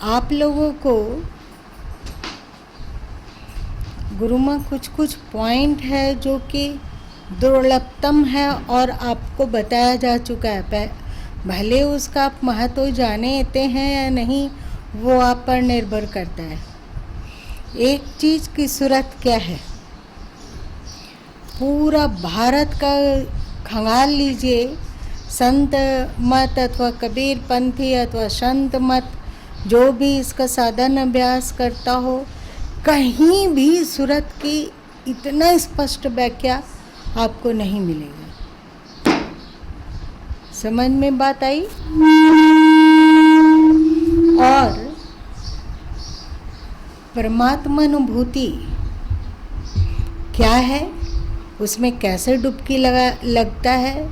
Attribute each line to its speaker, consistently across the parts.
Speaker 1: आप लोगों को गुरु माँ कुछ पॉइंट है जो कि दुर्लभतम है और आपको बताया जा चुका है। भले उसका आप महत्व जाने हैं या नहीं, वो आप पर निर्भर करता है। एक चीज़ की सूरत क्या है, पूरा भारत का खंगाल लीजिए, संत मत अथवा कबीर पंथी अथवा संत मत जो भी इसका साधन अभ्यास करता हो, कहीं भी सूरत की इतना स्पष्ट व्याख्या आपको नहीं मिलेगा। समझ में बात आई? और परमात्मा अनुभूति क्या है, उसमें कैसे डुबकी लगता है,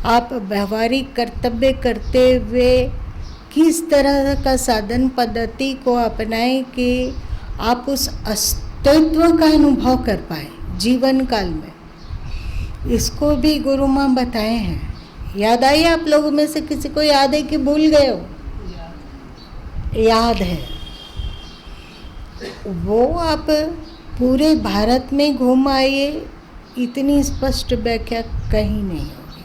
Speaker 1: आप व्यवहारिक कर्तव्य करते हुए किस तरह का साधन पद्धति को अपनाएं कि आप उस अस्तित्व का अनुभव कर पाए जीवन काल में, इसको भी गुरु माँ बताए हैं। याद आई आप लोगों में से किसी को याद है कि भूल गए हो? याद है। वो आप पूरे भारत में घूम आइए, इतनी स्पष्ट व्याख्या कहीं नहीं होगी।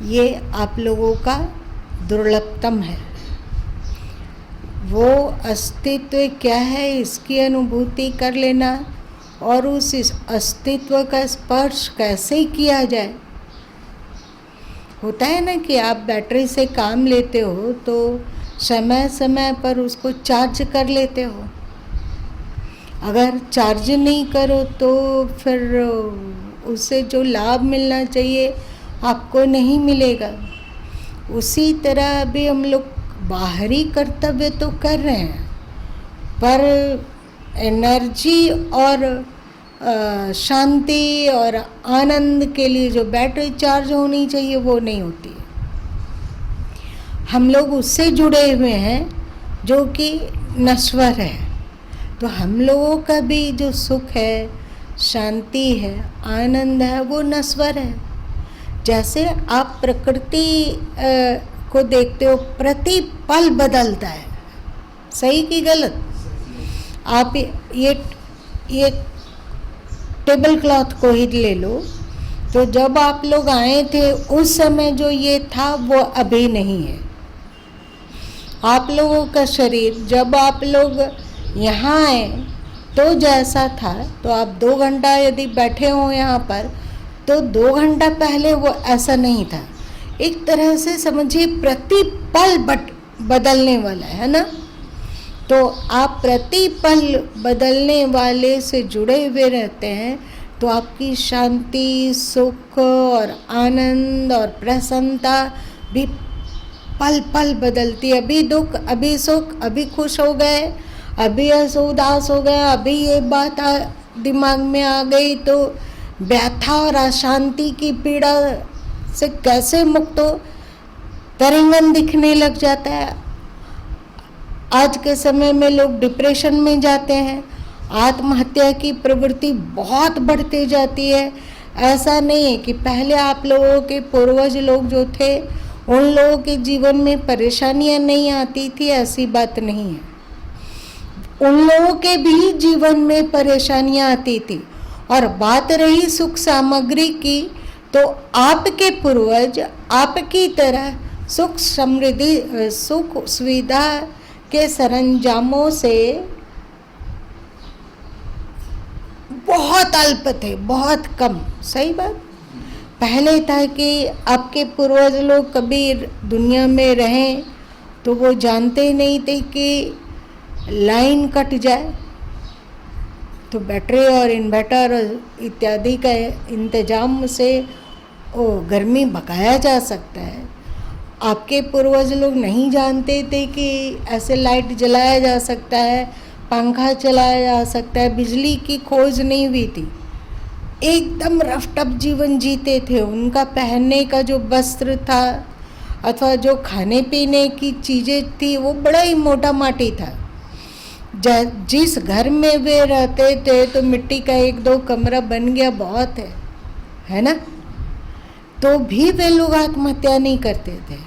Speaker 1: ये आप लोगों का दुर्लभतम है। वो अस्तित्व क्या है इसकी अनुभूति कर लेना, और उस अस्तित्व का स्पर्श कैसे किया जाए। होता है ना कि आप बैटरी से काम लेते हो तो समय समय पर उसको चार्ज कर लेते हो। अगर चार्ज नहीं करो तो फिर उससे जो लाभ मिलना चाहिए आपको नहीं मिलेगा। उसी तरह अभी हम लोग बाहरी कर्तव्य तो कर रहे हैं, पर एनर्जी और शांति और आनंद के लिए जो बैटरी चार्ज होनी चाहिए वो नहीं होती है। हम लोग उससे जुड़े हुए हैं जो कि नश्वर है। तो हम लोगों का भी जो सुख है, शांति है, आनंद है, वो नश्वर है। जैसे आप प्रकृति को देखते हो, प्रति पल बदलता है। सही कि गलत? आप ये टेबल क्लॉथ को ही ले लो, तो जब आप लोग आए थे उस समय जो ये था वो अभी नहीं है। आप लोगों का शरीर जब आप लोग यहाँ आए तो जैसा था, तो आप 2 घंटा यदि बैठे हो यहाँ पर, तो 2 घंटा पहले वो ऐसा नहीं था। एक तरह से समझिए प्रति पल बदलने वाला है ना। तो आप प्रति पल बदलने वाले से जुड़े हुए रहते हैं, तो आपकी शांति, सुख और आनंद और प्रसन्नता भी पल पल बदलती है। अभी दुख, अभी सुख, अभी खुश हो गए, अभी उदास हो गए, अभी ये बात दिमाग में आ गई, तो व्यथा और अशांति की पीड़ा से कैसे मुक्त हो, तरंगन दिखने लग जाता है। आज के समय में लोग डिप्रेशन में जाते हैं, आत्महत्या की प्रवृत्ति बहुत बढ़ती जाती है। ऐसा नहीं है कि पहले आप लोगों के पूर्वज लोग जो थे उन लोगों के जीवन में परेशानियां नहीं आती थी, ऐसी बात नहीं है। उन लोगों के भी जीवन में परेशानियां आती थी। और बात रही सुख सामग्री की, तो आपके पूर्वज आपकी तरह सुख समृद्धि, सुख सुविधा के सरंजामों से बहुत अल्प थे, बहुत कम। सही बात। पहले था कि आपके पूर्वज लोग कभी दुनिया में रहें तो वो जानते नहीं थे कि लाइन कट जाए तो बैटरी और इन्वर्टर इत्यादि का इंतजाम से वो गर्मी भगाया जा सकता है। आपके पूर्वज लोग नहीं जानते थे कि ऐसे लाइट जलाया जा सकता है, पंखा चलाया जा सकता है, बिजली की खोज नहीं हुई थी। एकदम रफ टफ जीवन जीते थे। उनका पहनने का जो वस्त्र था अथवा जो खाने पीने की चीज़ें थी वो बड़ा ही मोटा माटी था। जिस घर में वे रहते थे तो मिट्टी का 1-2 कमरा बन गया बहुत है ना। तो भी वे लोग आत्महत्या नहीं करते थे।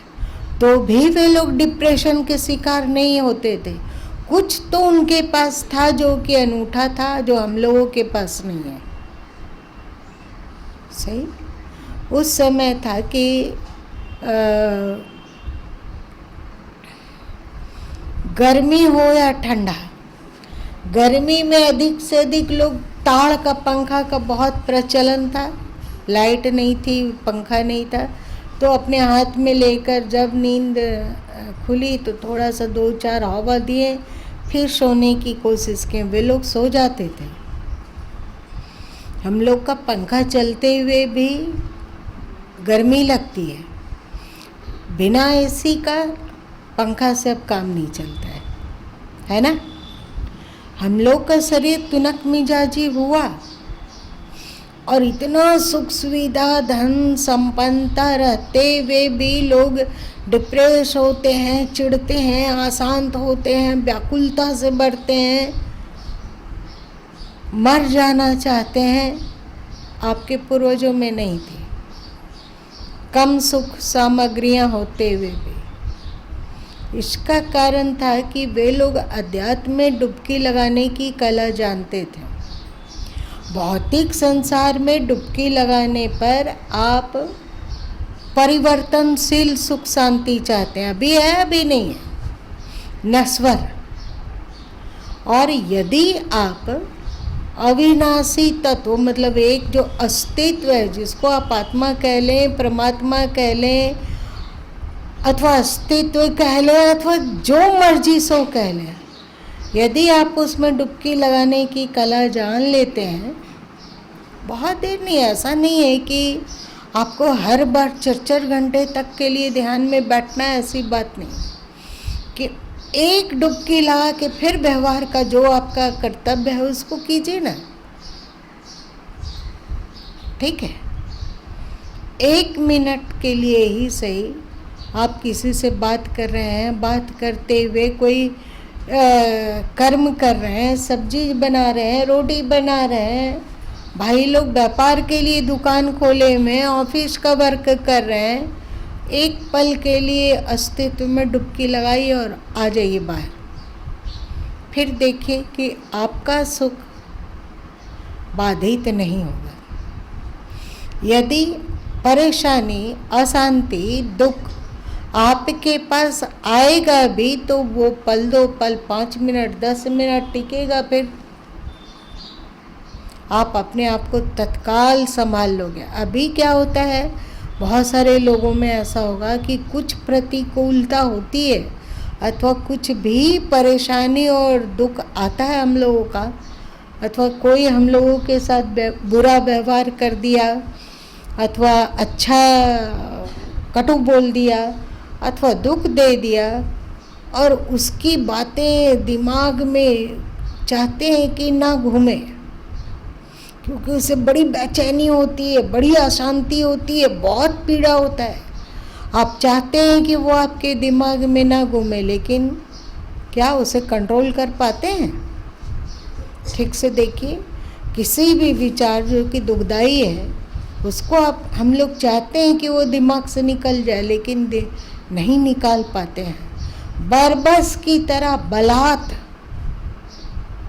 Speaker 1: तो भी वे लोग डिप्रेशन के शिकार नहीं होते थे। कुछ तो उनके पास था जो कि अनूठा था, जो हम लोगों के पास नहीं है। सही। उस समय था कि गर्मी हो या ठंडा, गर्मी में अधिक से अधिक लोग ताड़ का पंखा का बहुत प्रचलन था। लाइट नहीं थी, पंखा नहीं था, तो अपने हाथ में लेकर जब नींद खुली तो थोड़ा सा 2-4 हवा दिए, फिर सोने की कोशिश की। वे लोग सो जाते थे। हम लोग का पंखा चलते हुए भी गर्मी लगती है। बिना एसी का पंखा से अब काम नहीं चलता है ना। हम लोग का शरीर तुनक मिजाजी हुआ और इतना सुख सुविधा धन संपन्नता रहते हुए भी लोग डिप्रेस होते हैं, चिढ़ते हैं, अशांत होते हैं, व्याकुलता से बढ़ते हैं, मर जाना चाहते हैं। आपके पूर्वजों में नहीं थी। कम सुख सामग्रियां होते हुए भी। इसका कारण था कि वे लोग अध्यात्म में डुबकी लगाने की कला जानते थे। भौतिक संसार में डुबकी लगाने पर आप परिवर्तनशील सुख शांति चाहते हैं। अभी है, अभी नहीं है, नश्वर। और यदि आप अविनाशी तत्व, मतलब एक जो अस्तित्व है, जिसको आप आत्मा कह लें, परमात्मा कह लें, अथवा अस्तित्व कह लें, अथवा जो मर्जी सो कह लें, यदि आप उसमें डुबकी लगाने की कला जान लेते हैं, बहुत देर नहीं, ऐसा नहीं है कि आपको हर बार 4-4 घंटे तक के लिए ध्यान में बैठना है, ऐसी बात नहीं कि एक डुबकी लगा के फिर व्यवहार का जो आपका कर्तव्य है उसको कीजिए ना। ठीक है, 1 मिनट के लिए ही सही, आप किसी से बात कर रहे हैं, बात करते हुए कोई कर्म कर रहे हैं, सब्जी बना रहे हैं, रोटी बना रहे हैं, भाई लोग व्यापार के लिए दुकान खोले हुए हैं, ऑफिस का वर्क कर रहे हैं, एक पल के लिए अस्तित्व में डुबकी लगाइए और आ जाइए बाहर। फिर देखिए कि आपका सुख बाधित नहीं होगा। यदि परेशानी, अशांति, दुख आपके पास आएगा भी तो वो पल 2 पल, 5 मिनट, 10 मिनट टिकेगा, फिर आप अपने आप को तत्काल संभाल लोगे। अभी क्या होता है, बहुत सारे लोगों में ऐसा होगा कि कुछ प्रतिकूलता होती है अथवा कुछ भी परेशानी और दुख आता है हम लोगों का, अथवा कोई हम लोगों के साथ बुरा व्यवहार कर दिया, अथवा अच्छा कटु बोल दिया, अथवा दुख दे दिया, और उसकी बातें दिमाग में चाहते हैं कि ना घूमे, क्योंकि उसे बड़ी बेचैनी होती है, बड़ी अशांति होती है, बहुत पीड़ा होता है। आप चाहते हैं कि वो आपके दिमाग में ना घूमे, लेकिन क्या उसे कंट्रोल कर पाते हैं? ठीक से देखिए, किसी भी विचार जो कि दुखदाई है उसको हम लोग चाहते हैं कि वो दिमाग से निकल जाए, लेकिन नहीं निकाल पाते हैं। बरबस की तरह बलात्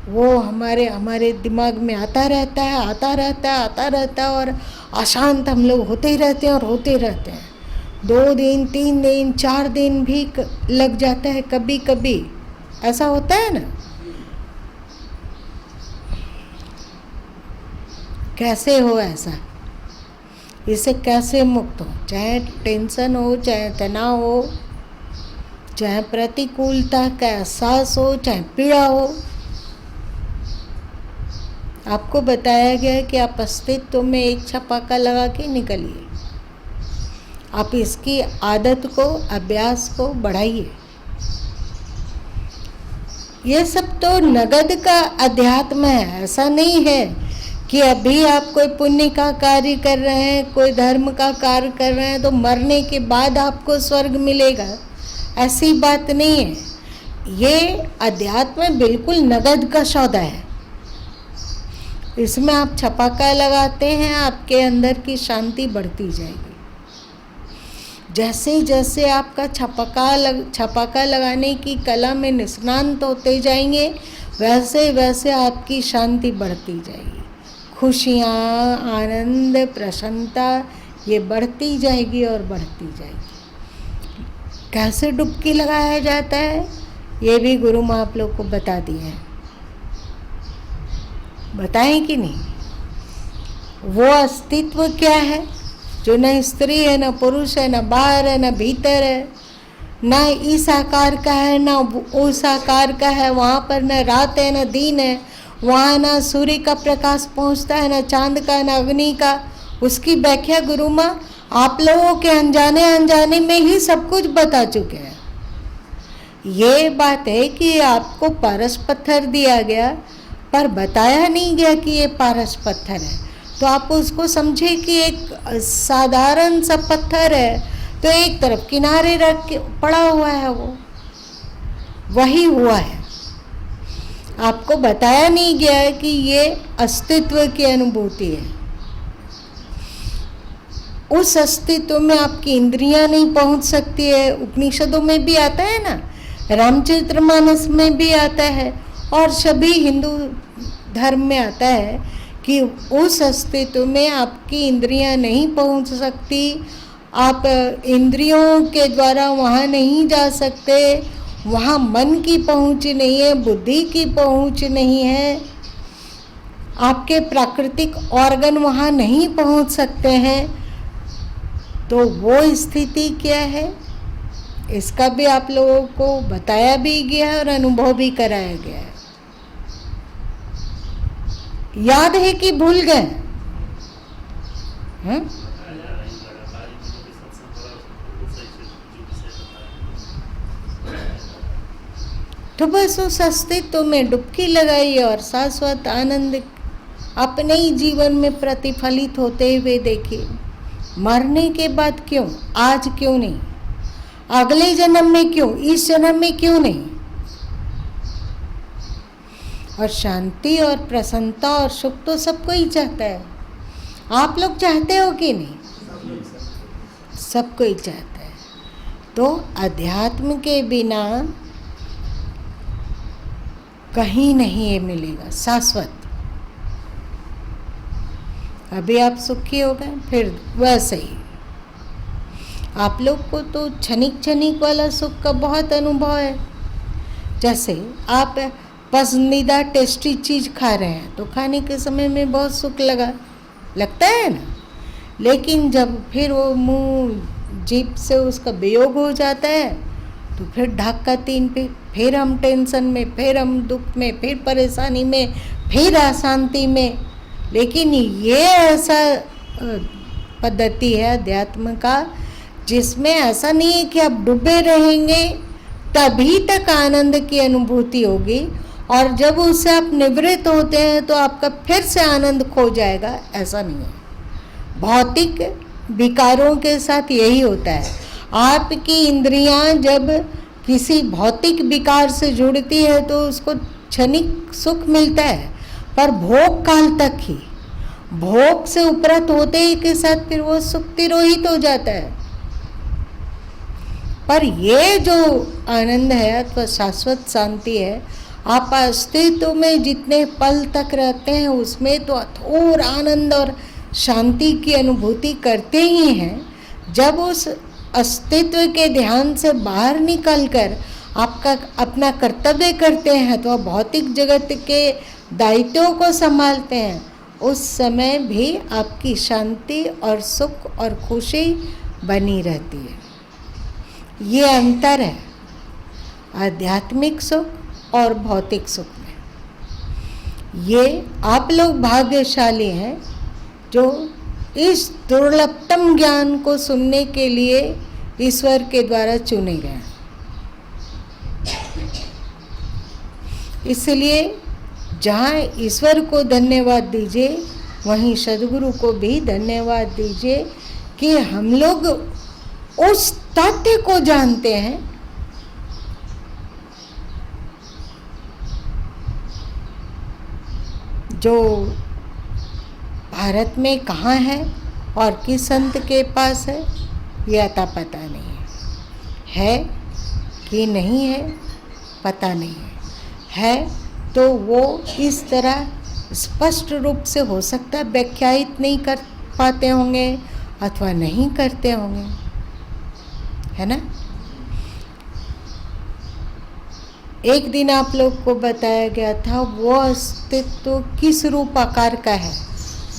Speaker 1: वो हमारे दिमाग में आता रहता है और अशांत हम लोग होते ही रहते हैं और होते रहते हैं। 2 दिन, 3 दिन, 4 दिन भी लग जाता है, कभी कभी ऐसा होता है ना। कैसे हो ऐसा? इससे कैसे मुक्त हो? चाहे टेंशन हो, चाहे तनाव हो, चाहे प्रतिकूलता का एहसास हो, चाहे पीड़ा हो, आपको बताया गया है कि आप अस्तित्व में एक छपाका लगा के निकलिए। आप इसकी आदत को, अभ्यास को बढ़ाइए। ये सब तो नगद का अध्यात्म है। ऐसा नहीं है कि अभी आप कोई पुण्य का कार्य कर रहे हैं, कोई धर्म का कार्य कर रहे हैं तो मरने के बाद आपको स्वर्ग मिलेगा, ऐसी बात नहीं है। ये अध्यात्म बिल्कुल नगद का सौदा है। इसमें आप छपाका लगाते हैं, आपके अंदर की शांति बढ़ती जाएगी। जैसे जैसे आपका छपाका लगाने की कला में निष्णात होते जाएंगे, वैसे वैसे आपकी शांति बढ़ती जाएगी, खुशियाँ, आनंद, प्रसन्नता ये बढ़ती जाएगी और बढ़ती जाएगी। कैसे डुबकी लगाया जाता है ये भी गुरु माँ आप लोग को बता दिए हैं, बताएं कि नहीं? वो अस्तित्व क्या है जो न स्त्री है, न पुरुष है, न बाहर है, न भीतर है, न इस आकार का है, न उस आकार का है, वहाँ पर न रात है, न दिन है, वहाँ न सूर्य का प्रकाश पहुँचता है, न चांद का, न अग्नि का। उसकी व्याख्या गुरु माँ आप लोगों के अनजाने अनजाने में ही सब कुछ बता चुके हैं। ये बात है कि आपको पारस पत्थर दिया गया पर बताया नहीं गया कि ये पारस पत्थर है, तो आप उसको समझे कि एक साधारण सा पत्थर है, तो एक तरफ किनारे रख के पड़ा हुआ है, वो वही हुआ है। आपको बताया नहीं गया है कि ये अस्तित्व की अनुभूति है। उस अस्तित्व में आपकी इंद्रियां नहीं पहुंच सकती है। उपनिषदों में भी आता है ना, रामचरितमानस में भी आता है, और सभी हिंदू धर्म में आता है कि उस अस्तित्व में आपकी इंद्रियां नहीं पहुंच सकती, आप इंद्रियों के द्वारा वहाँ नहीं जा सकते, वहाँ मन की पहुँच नहीं है, बुद्धि की पहुँच नहीं है, आपके प्राकृतिक ऑर्गन वहाँ नहीं पहुँच सकते हैं। तो वो स्थिति क्या है इसका भी आप लोगों को बताया भी गया है और अनुभव भी कराया गया है। याद है कि भूल गए? तो बस उस अस्तित्व में डुबकी लगाइए और शाश्वत आनंद अपने ही जीवन में प्रतिफलित होते हुए देखिए। मरने के बाद क्यों, आज क्यों नहीं, अगले जन्म में क्यों, इस जन्म में क्यों नहीं? और शांति और प्रसन्नता और सुख तो सबको ही चाहता है। आप लोग चाहते हो कि नहीं? सबको ही चाहता है। तो अध्यात्म के बिना कहीं नहीं ये मिलेगा शाश्वत। अभी आप सुखी हो गए, फिर वैसे ही आप लोग को तो क्षणिक क्षणिक वाला सुख का बहुत अनुभव है। जैसे आप पसंदीदा टेस्टी चीज़ खा रहे हैं तो खाने के समय में बहुत सुख लगता है ना, लेकिन जब फिर वो मुंह जीभ से उसका वियोग हो जाता है तो फिर ढाका तीन पे, फिर हम टेंशन में, फिर हम दुख में, फिर परेशानी में, फिर अशांति में। लेकिन ये ऐसा पद्धति है अध्यात्म का जिसमें ऐसा नहीं है कि आप डूबे रहेंगे तभी तक आनंद की अनुभूति होगी, और जब उससे आप निवृत्त होते हैं तो आपका फिर से आनंद खो जाएगा, ऐसा नहीं है। भौतिक विकारों के साथ यही होता है। आपकी इंद्रियां जब किसी भौतिक विकार से जुड़ती है तो उसको क्षणिक सुख मिलता है, पर भोग काल तक ही। भोग से उपरत होते ही के साथ फिर वो सुख तिरोहित हो जाता है। पर ये जो आनंद है अथवा शाश्वत शांति है, आप अस्तित्व में जितने पल तक रहते हैं उसमें तो अथोर आनंद और शांति की अनुभूति करते ही हैं। जब उस अस्तित्व के ध्यान से बाहर निकलकर आपका अपना कर्तव्य करते हैं तो भौतिक जगत के दायित्वों को संभालते हैं, उस समय भी आपकी शांति और सुख और खुशी बनी रहती है। ये अंतर है आध्यात्मिक सुख और भौतिक सुख में। ये आप लोग भाग्यशाली हैं जो इस दुर्लभतम ज्ञान को सुनने के लिए ईश्वर के द्वारा चुने गए। इसलिए जहाँ ईश्वर को धन्यवाद दीजिए वहीं सद्गुरु को भी धन्यवाद दीजिए कि हम लोग उस तथ्य को जानते हैं जो भारत में कहाँ है और किस संत के पास है ये अता पता नहीं है कि नहीं है, पता नहीं है तो वो इस तरह स्पष्ट रूप से हो सकता है व्याख्यायित नहीं कर पाते होंगे अथवा नहीं करते होंगे, है ना। एक दिन आप लोग को बताया गया था वो अस्तित्व किस रूप आकार का है,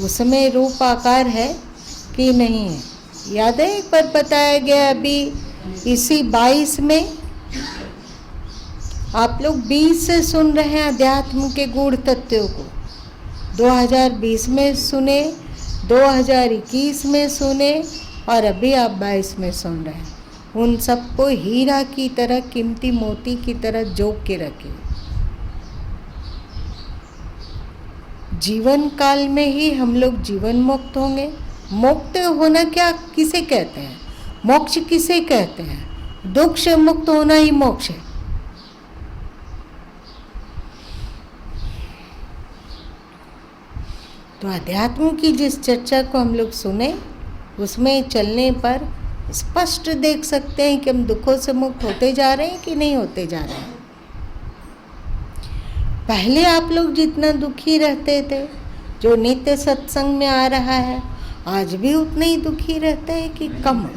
Speaker 1: उसमें रूप आकार है कि नहीं है, याद है। एक बार बताया गया अभी इसी 22 में। आप लोग 20 से सुन रहे हैं अध्यात्म के गूढ़ तत्वों को, 2020 में सुने, 2021 में सुने और अभी आप 22 में सुन रहे हैं। उन सबको हीरा की तरह, कीमती मोती की तरह जोक के रखे। जीवन काल में ही हम लोग जीवन मुक्त होंगे। मुक्त होना क्या किसे कहते हैं, मोक्ष किसे कहते हैं? दुख से मुक्त होना ही मोक्ष है। तो अध्यात्म की जिस चर्चा को हम लोग सुने उसमें चलने पर स्पष्ट देख सकते हैं कि हम दुखों से मुक्त होते जा रहे हैं कि नहीं होते जा रहे हैं। पहले आप लोग जितना दुखी रहते थे, जो नित्य सत्संग में आ रहा है, आज भी उतने ही दुखी रहते हैं कि कम?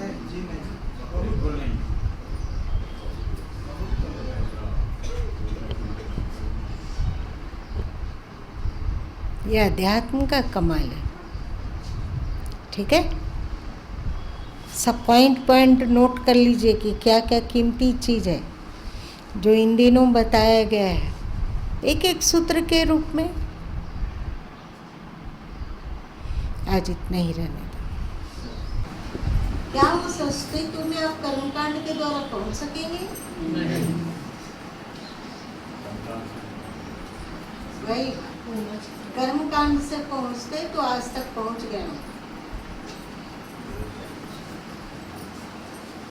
Speaker 1: यह अध्यात्म का कमाल है। ठीक है, सब पॉइंट नोट कर लीजिए कि क्या क्या कीमती चीज़ है जो इन दिनों बताया गया है, एक एक सूत्र के रूप में। आज इतना ही रहने दो। क्या उस अस्तित्व में आप कर्मकांड के द्वारा पहुंच सकेंगे? भाई कर्मकांड से पहुंचते तो आज तक पहुंच गए।